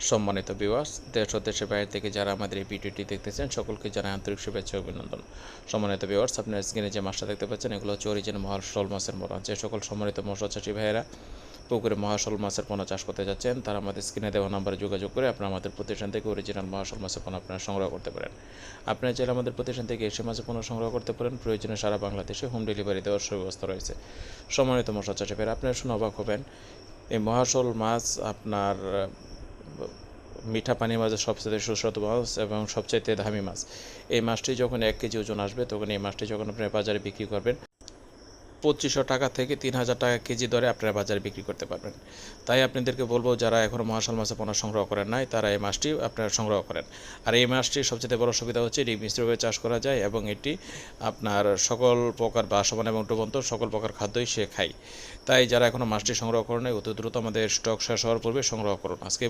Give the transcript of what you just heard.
সম্মানিত ভিউয়ার্স, দেশ ও দেশের বাইরে থেকে যারা আমাদের এই ভিডিওটি দেখতেছেন সকলকে জানাই আন্তরিক শুভেচ্ছা ও অভিনন্দন। সম্মানিত ভিউয়ার্স, আপনার স্ক্রিনে যে মাছটা দেখতে পাচ্ছেন এগুলো হচ্ছে অরিজিনাল মহাশোল মাছের পোনা। যে সকল সম্মানিত মৎস্য চাষী ভাইয়েরা পুকুরে মহাশোল মাছের পোনা চাষ করতে যাচ্ছেন তারা আমাদের স্ক্রিনে দেওয়া নাম্বারে যোগাযোগ করে আপনারা আমাদের প্রতিষ্ঠান থেকে অরিজিনাল মহাশোল মাছের পোনা আপনারা সংগ্রহ করতে পারেন। আপনারা চাইলে আমাদের প্রতিষ্ঠান থেকে এসে মাছের পোনা সংগ্রহ করতে পারেন। প্রয়োজনে সারা বাংলাদেশে হোম ডেলিভারি দেওয়ার সুব্যবস্থা রয়েছে। সম্মানিত মৎস্য চাষী ভাইয়েরা, আপনারা শুনে অবাক হবেন, এই মহাশোল মাছ আপনার মিঠা পানি মাছের সবচেয়ে সুস্বাদু মাছ এবং সবচাইতে দামি মাছ। এই মাছটি যখন 1 কেজি ওজন আসবে তখন এই মাছটি যখন আপনারা বাজারে বিক্রি করবেন 2500 টাকা থেকে 3000 টাকা কেজি দরে আপনারা বাজারে বিক্রি করতে পারবেন। তাই আপনাদেরকে বলবো, যারা এখনও মহাশোল মাছের পোনা সংগ্রহ করেন নাই তারা এই মাছটি আপনারা সংগ্রহ করেন। আর এই মাছটির সবচেয়ে বড় সুবিধা হচ্ছে এটি মিশ্রভাবে চাষ করা যায় এবং এটি আপনার সকল প্রকার বাসমান এবং ডুবন্ত সকল প্রকার খাদ্যই সে খায়। তাই যারা এখনও মাছটি সংগ্রহ করেন নাই অতি দ্রুত আমাদের স্টক শেষ হওয়ার পূর্বে সংগ্রহ করুন। আজকে